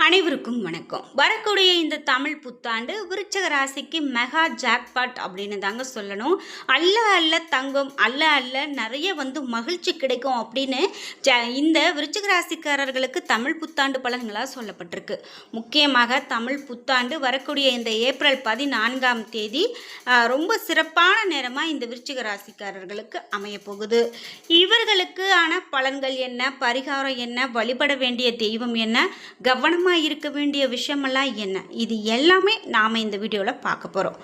அனைவருக்கும் வணக்கம். வரக்கூடிய இந்த தமிழ் புத்தாண்டு விருச்சிக ராசிக்கு மெகா ஜாக்பாட் அப்படின்னு தாங்க சொல்லணும். அல்ல அல்ல தங்கம், அல்ல அல்ல நிறைய மகிழ்ச்சி கிடைக்கும் அப்படின்னு இந்த விருச்சிக ராசிக்காரர்களுக்கு தமிழ் புத்தாண்டு பலன்களாக சொல்லப்பட்டிருக்கு. முக்கியமாக தமிழ் புத்தாண்டு வரக்கூடிய இந்த ஏப்ரல் 14ஆம் தேதி ரொம்ப சிறப்பான நேரமாக இந்த விருச்சிக ராசிக்காரர்களுக்கு அமைய போகுது. இவர்களுக்கு ஆன பலன்கள் என்ன, பரிகாரம் என்ன, வழிபட வேண்டிய தெய்வம் என்ன, கவனமாக இருக்க வேண்டிய விஷயமெல்லாம் என்ன, இது எல்லாமே நாம் இந்த வீடியோவில் பார்க்க போகிறோம்.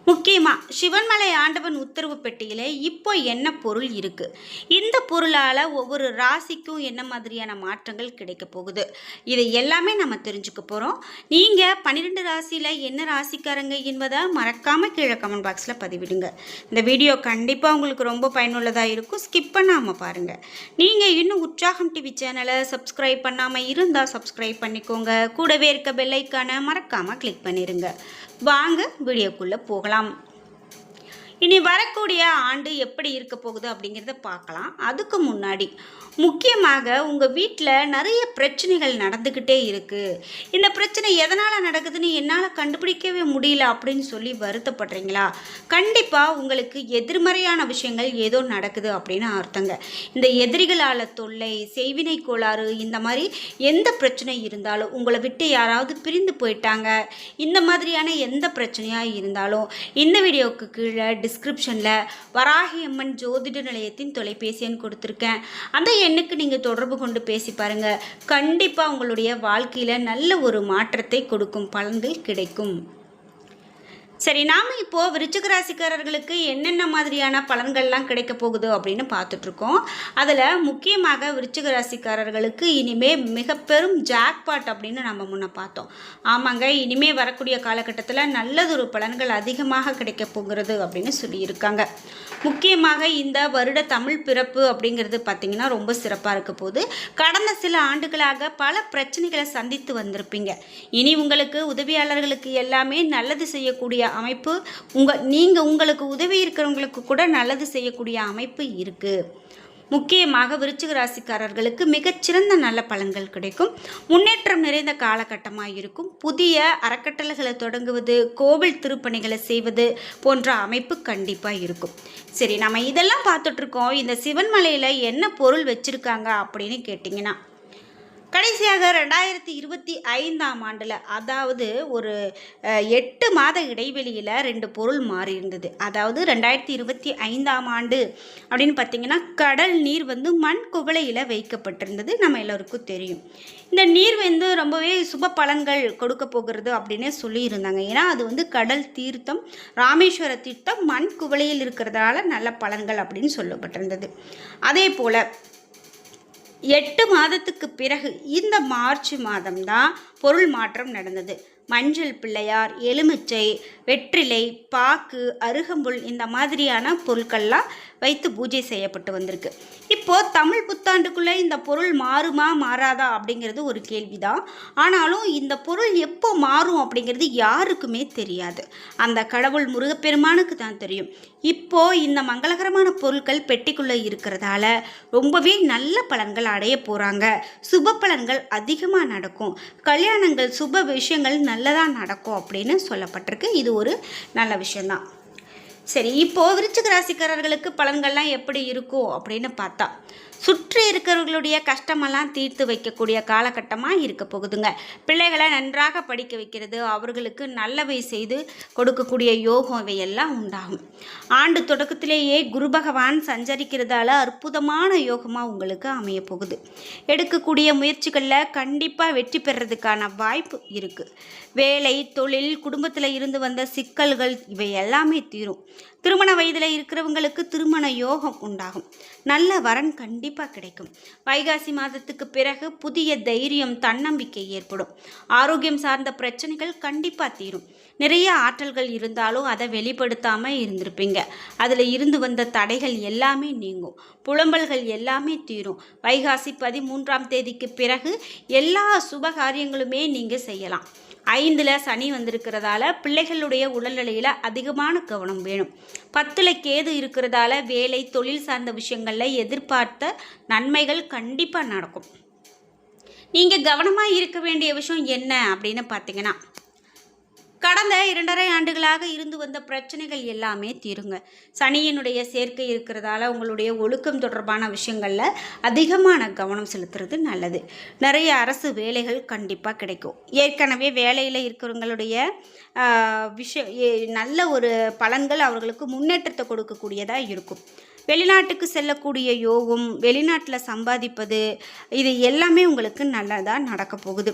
முக்கியமாக சிவன்மலை ஆண்டவன் உத்தரவு பெட்டியில் இப்போ என்ன பொருள் இருக்குது, இந்த பொருளால் ஒவ்வொரு ராசிக்கும் என்ன மாதிரியான மாற்றங்கள் கிடைக்க போகுது, இது எல்லாமே நம்ம தெரிஞ்சுக்க போகிறோம். நீங்கள் 12 ராசியில் என்ன ராசிக்காரங்க என்பதை மறக்காமல் கீழே கமெண்ட் பாக்ஸில் பதிவிடுங்க. இந்த வீடியோ கண்டிப்பாக உங்களுக்கு ரொம்ப பயனுள்ளதாக இருக்கும். ஸ்கிப் பண்ணாமல் பாருங்கள். நீங்கள் இன்னும் உற்சாகம் டிவி சேனலை சப்ஸ்கிரைப் பண்ணாமல் இருந்தால் சப்ஸ்கிரைப் பண்ணிக்கோங்க. கூடவே இருக்க பெல் ஐகானை மறக்காமல் கிளிக் பண்ணிடுங்க. வாங்க வீடியோக்குள்ளே போகலாம். இனி வரக்கூடிய ஆண்டு எப்படி இருக்க போகுது அப்படிங்கிறத பார்க்கலாம். அதுக்கு முன்னாடி முக்கியமாக உங்கள் வீட்டில் நிறைய பிரச்சனைகள் நடந்துக்கிட்டே இருக்குது. இந்த பிரச்சனை எதனால் நடக்குதுன்னு என்னால் கண்டுபிடிக்கவே முடியல அப்படின்னு சொல்லி வருத்தப்படுறீங்களா? கண்டிப்பாக உங்களுக்கு எதிர்மறையான விஷயங்கள் ஏதோ நடக்குது அப்படின்னு அர்த்தங்க. இந்த எதிரிகளால் தொல்லை, செய்வினை கோளாறு, இந்த மாதிரி எந்த பிரச்சனை இருந்தாலும், உங்களை விட்டு யாராவது பிரிந்து போயிட்டாங்க, இந்த மாதிரியான எந்த பிரச்சனையாக இருந்தாலும் இந்த வீடியோவுக்கு கீழே டிஸ்கிரிப்ஷனில் வராகி அம்மன் ஜோதிட நிலையத்தின் தொலைபேசி எண் கொடுத்துருக்கேன். அந்த எண்ணுக்கு நீங்கள் தொடர்பு கொண்டு பேசி பாருங்கள். கண்டிப்பாக உங்களுடைய வாழ்க்கையில் நல்ல ஒரு மாற்றத்தை கொடுக்கும் பலன்கள் கிடைக்கும். சரி, நாம் இப்போது விருச்சிக ராசிக்காரர்களுக்கு என்னென்ன மாதிரியான பலன்கள்லாம் கிடைக்க போகுது அப்படின்னு பார்த்துட்ருக்கோம். அதில் முக்கியமாக விருச்சிக ராசிக்காரர்களுக்கு இனிமேல் மிக பெரும் ஜாக்பாட் அப்படின்னு நம்ம முன்ன பார்த்தோம். ஆமாங்க, இனிமேல் வரக்கூடிய காலகட்டத்தில் நல்லதொரு பலன்கள் அதிகமாக கிடைக்க போகிறது அப்படின்னு சொல்லியிருக்காங்க. முக்கியமாக இந்த வருட தமிழ் பிறப்பு அப்படிங்கிறது பார்த்திங்கன்னா ரொம்ப சிறப்பாக இருக்க போது. கடந்த சில ஆண்டுகளாக பல பிரச்சனைகளை சந்தித்து வந்திருப்பீங்க. இனி உங்களுக்கு உதவியாளர்களுக்கு எல்லாமே நல்லது செய்யக்கூடிய அமைப்பு, நீங்கள் உங்களுக்கு உதவி இருக்கிறவங்களுக்கு கூட நல்லது செய்யக்கூடிய அமைப்பு இருக்குது. முக்கியமாக விருச்சிக ராசிக்காரர்களுக்கு மிகச்சிறந்த நல்ல பலன்கள் கிடைக்கும். முன்னேற்றம் நிறைந்த காலகட்டமாக இருக்கும். புதிய அறக்கட்டளைகளை தொடங்குவது, கோவில் திருப்பணிகளை செய்வது போன்ற அமைப்பு கண்டிப்பாக இருக்கும். சரி, நம்ம இதெல்லாம் பார்த்துட்ருக்கோம். இந்த சிவன்மலையில் என்ன பொருள் வச்சுருக்காங்க அப்படின்னு கேட்டிங்கன்னா, கடைசியாக 2025ஆம் ஆண்டில், அதாவது ஒரு 8 மாத இடைவெளியில் 2 பொருள் மாறி இருந்தது. அதாவது 2025ஆம் ஆண்டு அப்படின்னு பார்த்திங்கன்னா கடல் நீர் மண் குவளையில் வைக்கப்பட்டிருந்தது. நம்ம எல்லோருக்கும் தெரியும். இந்த நீர் ரொம்பவே சுப பலன்கள் கொடுக்க போகிறது அப்படின்னு சொல்லியிருந்தாங்க. ஏன்னா அது கடல் தீர்த்தம், ராமேஸ்வர தீர்த்தம் மண் குவளையில் இருக்கிறதால நல்ல பலன்கள் அப்படின்னு சொல்லப்பட்டிருந்தது. அதே போல் 8 மாதத்துக்கு பிறகு இந்த மார்ச் மாதம்தான் பொருள் மாற்றம் நடந்தது. மஞ்சள் பிள்ளையார், எலுமிச்சை, வெற்றிலை, பாக்கு, அருகம்புல், இந்த மாதிரியான பொருட்கள்லாம் வைத்து பூஜை செய்யப்பட்டு வந்திருக்கு. இப்போது தமிழ் புத்தாண்டுக்குள்ளே இந்த பொருள் மாறுமா மாறாதா அப்படிங்கிறது ஒரு கேள்விதான். ஆனாலும் இந்த பொருள் எப்போ மாறும் அப்படிங்கிறது யாருக்குமே தெரியாது. அந்த கடவுள் முருகப்பெருமானுக்கு தான் தெரியும். இப்போது இந்த மங்களகரமான பொருட்கள் பெட்டிக்குள்ளே இருக்கிறதால ரொம்பவே நல்ல பலன்கள் அடைய போகிறாங்க. சுப பலன்கள் அதிகமாக நடக்கும். கல்யாணங்கள், சுப விஷயங்கள் நல்லதாக நடக்கும் அப்படின்னு சொல்லப்பட்டிருக்கு. இது ஒரு நல்ல விஷயந்தான். சரி, இப்போது விருச்சிக ராசிக்காரர்களுக்கு பலன்கள்லாம் எப்படி இருக்கும் அப்படின்னு பார்த்தா, சுற்றி இருக்கிறவர்களுடைய கஷ்டமெல்லாம் தீர்த்து வைக்கக்கூடிய காலகட்டமாக இருக்க போகுதுங்க. பிள்ளைகளை நன்றாக படிக்க வைக்கிறது, அவர்களுக்கு நல்லவை செய்து கொடுக்கக்கூடிய யோகம் இவையெல்லாம் உண்டாகும். ஆண்டு தொடக்கத்திலேயே குரு பகவான் சஞ்சரிக்கிறதால அற்புதமான யோகமாக உங்களுக்கு அமைய போகுது. எடுக்கக்கூடிய முயற்சிகளில் கண்டிப்பாக வெற்றி பெறதுக்கான வாய்ப்பு இருக்குது. வேலை, தொழில், குடும்பத்தில் இருந்து வந்த சிக்கல்கள் இவை எல்லாமே தீரும். திருமண வயதில் இருக்கிறவங்களுக்கு திருமண யோகம் உண்டாகும். நல்ல வரன் கண்டிப்பாக கிடைக்கும். வைகாசி மாதத்துக்கு பிறகு புதிய தைரியம், தன்னம்பிக்கை ஏற்படும். ஆரோக்கியம் சார்ந்த பிரச்சனைகள் கண்டிப்பாக தீரும். நிறைய ஆற்றல்கள் இருந்தாலும் அதை வெளிப்படுத்தாமல் இருந்திருப்பீங்க. அதில் இருந்து வந்த தடைகள் எல்லாமே நீங்கும். புலம்பல்கள் எல்லாமே தீரும். வைகாசி 13ஆம் தேதிக்கு பிறகு எல்லா சுப காரியங்களுமே நீங்கள் செய்யலாம். 5ல் சனி வந்திருக்கிறதால பிள்ளைகளுடைய உடல்நிலையில் அதிகமான கவனம் வேணும். 10ல் கேது இருக்கிறதால வேலை, தொழில் சார்ந்த விஷயங்களில் எதிர்பார்த்த நன்மைகள் கண்டிப்பாக நடக்கும். நீங்கள் கவனமாக இருக்க வேண்டிய விஷயம் என்ன அப்படின்னு பார்த்தீங்கன்னா, கடந்த 2.5 ஆண்டுகளாக இருந்து வந்த பிரச்சனைகள் எல்லாமே தீருங்க. சனியினுடைய சேர்க்கை இருக்கிறதால உங்களுடைய ஒழுக்கம் தொடர்பான விஷயங்களில் அதிகமான கவனம் செலுத்துறது நல்லது. நிறைய அரசு வேலைகள் கண்டிப்பாக கிடைக்கும். ஏற்கனவே வேலையில் இருக்கிறவங்களுடைய நல்ல ஒரு பலன்கள் அவர்களுக்கு முன்னேற்றத்தை கொடுக்கக்கூடியதாக இருக்கும். வெளிநாட்டுக்கு செல்லக்கூடிய யோகம், வெளிநாட்டில் சம்பாதிப்பது, இது எல்லாமே உங்களுக்கு நல்லதாக நடக்க போகுது.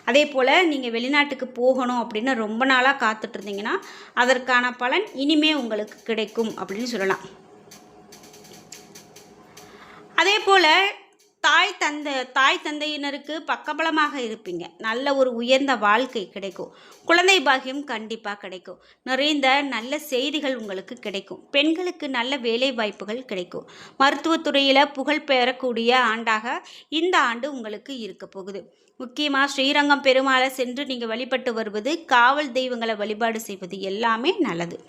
அதே போல் நீங்கள் வெளிநாட்டுக்கு போகணும் அப்படின்னு ரொம்ப நாளாக காத்துட்ருந்தீங்கன்னா அதற்கான பலன் இனிமே உங்களுக்கு கிடைக்கும் அப்படின்னு சொல்லலாம். அதே போல் தாய் தந்தையினருக்கு பக்கபலமாக இருப்பீங்க. நல்ல ஒரு உயர்ந்த வாழ்க்கை கிடைக்கும். குழந்தை பாக்கியம் கண்டிப்பாக கிடைக்கும். நிறைந்த நல்ல செய்திகள் உங்களுக்கு கிடைக்கும். பெண்களுக்கு நல்ல வேலை வாய்ப்புகள் கிடைக்கும். மருத்துவத்துறையில் புகழ் பெறக்கூடிய ஆண்டாக இந்த ஆண்டு உங்களுக்கு இருக்க போகுது. முக்கியமாக ஸ்ரீரங்கம் பெருமாளை சென்று நீங்கள் வழிபட்டு வருவது, காவல் தெய்வங்களை வழிபாடு செய்வது எல்லாமே நல்லது.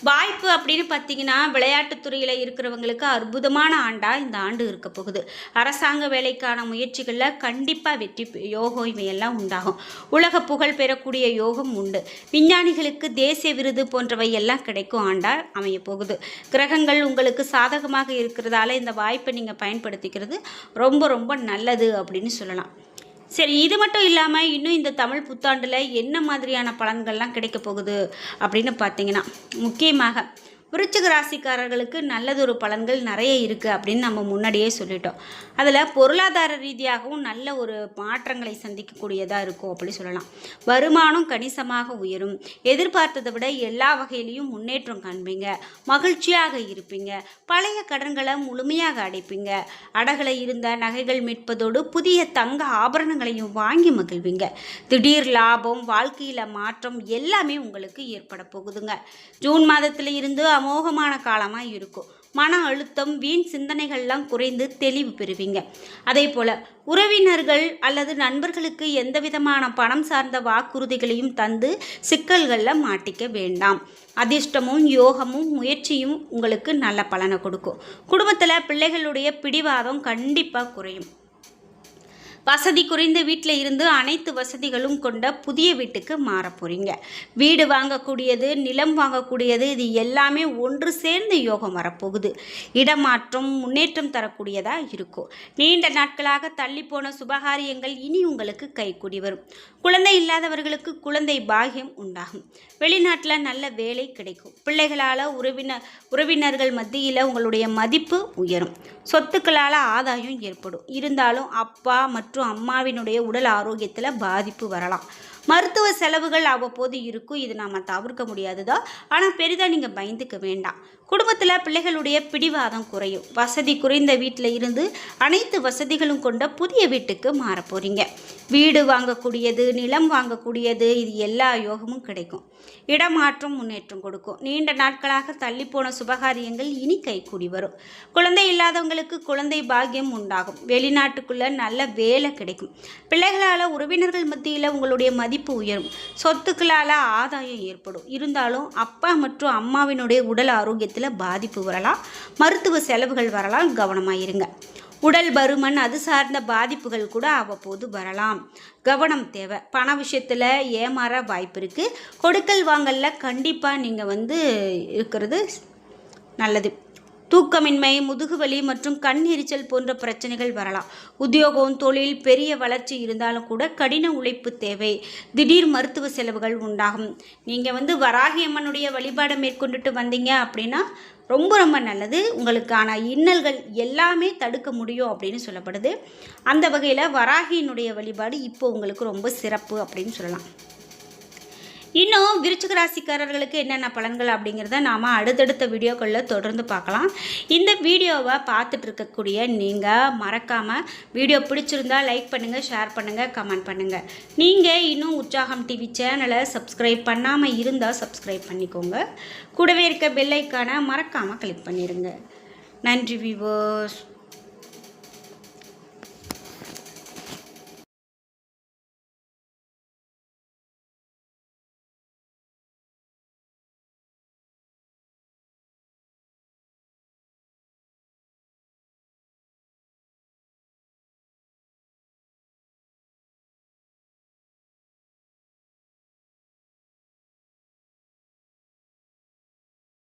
வாய்ப்பு அப்படின்னு பார்த்தீங்கன்னா, விளையாட்டுத்துறையில் இருக்கிறவங்களுக்கு அற்புதமான ஆண்டாக இந்த ஆண்டு இருக்க போகுது. அரசாங்க வேலைக்கான முயற்சிகளில் கண்டிப்பாக வெற்றி யோகம் இவையெல்லாம் உண்டாகும். உலக புகழ் பெறக்கூடிய யோகம் உண்டு. விஞ்ஞானிகளுக்கு தேசிய விருது போன்றவை எல்லாம் கிடைக்கும் ஆண்டாக அமைய போகுது. கிரகங்கள் உங்களுக்கு சாதகமாக இருக்கிறதால இந்த வாய்ப்பை நீங்கள் பயன்படுத்திக்கிறது ரொம்ப ரொம்ப நல்லது அப்படின்னு சொல்லலாம். சரி, இது மட்டும் இல்லாமல் இன்னும் இந்த தமிழ் புத்தாண்டில் என்ன மாதிரியான பலன்கள்லாம் கிடைக்க போகுது அப்படின்னு பார்த்தீங்கன்னா, முக்கியமாக விருச்சிக ராசிக்காரர்களுக்கு நல்லதொரு பலன்கள் நிறைய இருக்குது அப்படின்னு நம்ம முன்னாடியே சொல்லிட்டோம். அதில் பொருளாதார ரீதியாகவும் நல்ல ஒரு மாற்றங்களை சந்திக்கக்கூடியதாக இருக்கும் அப்படி சொல்லலாம். வருமானம் கணிசமாக உயரும். எதிர்பார்த்ததை விட எல்லா வகையிலையும் முன்னேற்றம் காண்பீங்க. மகிழ்ச்சியாக இருப்பீங்க. பழைய கடன்களை முழுமையாக அடைப்பீங்க. அடகுல இருந்த நகைகள் மீட்பதோடு புதிய தங்க ஆபரணங்களையும் வாங்கி மகிழ்வீங்க. திடீர் லாபம், வாழ்க்கையில் மாற்றம் எல்லாமே உங்களுக்கு ஏற்பட போகுதுங்க. ஜூன் மாதத்தில் இருந்து அமோகமான காலமாக இருக்கும். மன அழுத்தம், வீண் சிந்தனைகள்லாம் குறைந்து தெளிவு பெறுவீங்க. அதே போல் உறவினர்கள் அல்லது நண்பர்களுக்கு எந்த விதமான பணம் சார்ந்த வாக்குறுதிகளையும் தந்து சிக்கல்களில் மாட்டிக்க வேண்டாம். அதிர்ஷ்டமும் யோகமும் முயற்சியும் உங்களுக்கு நல்ல பலனை கொடுக்கும். குடும்பத்தில் பிள்ளைகளுடைய பிடிவாதம் கண்டிப்பாக குறையும். வசதி குறைந்த வீட்டில் இருந்து அனைத்து வசதிகளும் கொண்ட புதிய வீட்டுக்கு மாற போகிறீங்க. வீடு வாங்கக்கூடியது, நிலம் வாங்கக்கூடியது, இது எல்லாமே ஒன்று சேர்ந்து யோகம் வரப்போகுது. இடமாற்றம் முன்னேற்றம் தரக்கூடியதாக இருக்கும். நீண்ட நாட்களாக தள்ளிப்போன சுபகாரியங்கள் இனி உங்களுக்கு கைக்கூடி வரும். குழந்தை இல்லாதவர்களுக்கு குழந்தை பாகியம் உண்டாகும். வெளிநாட்டில் நல்ல வேலை கிடைக்கும். பிள்ளைகளால் உறவினர்கள் மத்தியில் உங்களுடைய மதிப்பு உயரும். சொத்துக்களால் ஆதாயம் ஏற்படும். இருந்தாலும் அப்பா மற்றும் அம்மாவினுடைய உடல் ஆரோக்கியத்தில் பாதிப்பு வரலாம். மருத்துவ செலவுகள் அவ்வப்போது இருக்கும். இது நாம் தவிர்க்க முடியாதுதான். ஆனால் பெரிதாக நீங்கள் பயந்துக்க வேண்டாம். குடும்பத்தில் பிள்ளைகளுடைய பிடிவாதம் குறையும். வசதி குறைந்த வீட்டில் இருந்து அனைத்து வசதிகளும் கொண்ட புதிய வீட்டுக்கு மாற போகிறீங்க. வீடு வாங்கக்கூடியது, நிலம் வாங்கக்கூடியது, இது எல்லா யோகமும் கிடைக்கும். இடமாற்றம் முன்னேற்றம் கொடுக்கும். நீண்ட நாட்களாக தள்ளிப்போன சுபகாரியங்கள் இனி கைக்கூடி வரும். குழந்தை இல்லாதவங்களுக்கு குழந்தை பாக்கியம் உண்டாகும். வெளிநாட்டுக்குள்ளே நல்ல வேலை கிடைக்கும். பிள்ளைகளால் உறவினர்கள் மத்தியில் உங்களுடைய மதிப்பு உயரும். சொத்துக்களால் ஆதாயம் ஏற்படும். இருந்தாலும் அப்பா மற்றும் அம்மாவினுடைய உடல் ஆரோக்கியத்தில் பாதிப்பு வரலாம். மருத்துவ செலவுகள் வரலாம். கவனமாக இருங்க. உடல் பருமன், அது சார்ந்த பாதிப்புகள் கூட அவ்வப்போது வரலாம். கவனம் தேவை. பண விஷயத்தில் ஏமாற வாய்ப்பு இருக்குது. கொடுக்கல் வாங்கலில் கண்டிப்பாக நீங்கள் இருக்கிறது நல்லது. தூக்கமின்மை, முதுகுவலி மற்றும் கண் எரிச்சல் போன்ற பிரச்சனைகள் வரலாம். உத்தியோகம், தொழில் பெரிய வளர்ச்சி இருந்தாலும் கூட கடின உழைப்பு தேவை. திடீர் மருத்துவ செலவுகள் உண்டாகும். நீங்கள் வராகி அம்மனுடைய வழிபாடை மேற்கொண்டுட்டு வந்தீங்க அப்படின்னா ரொம்ப ரொம்ப நல்லது. உங்களுக்கான இன்னல்கள் எல்லாமே தடுக்க முடியும் அப்படின்னு சொல்லப்படுது. அந்த வகையில் வராகியினுடைய வழிபாடு இப்போ உங்களுக்கு ரொம்ப சிறப்பு அப்படின்னு சொல்லலாம். இன்னும் விருச்சிக ராசிக்காரர்களுக்கு என்னென்ன பலன்கள் அப்படிங்கிறத நாம் அடுத்தடுத்த வீடியோக்களில் தொடர்ந்து பார்க்கலாம். இந்த வீடியோவை பார்த்துட்டு இருக்கக்கூடிய நீங்கள் மறக்காமல் வீடியோ பிடிச்சிருந்தா லைக் பண்ணுங்கள், ஷேர் பண்ணுங்கள், கமெண்ட் பண்ணுங்கள். நீங்கள் இன்னும் உற்சாகம் டிவி சேனலை சப்ஸ்கிரைப் பண்ணாமல் இருந்தால் சப்ஸ்கிரைப் பண்ணிக்கோங்க. கூடவே இருக்க பெல் ஐக்கானை மறக்காமல் கிளிக் பண்ணிடுங்க. நன்றி வியூவர்ஸ்.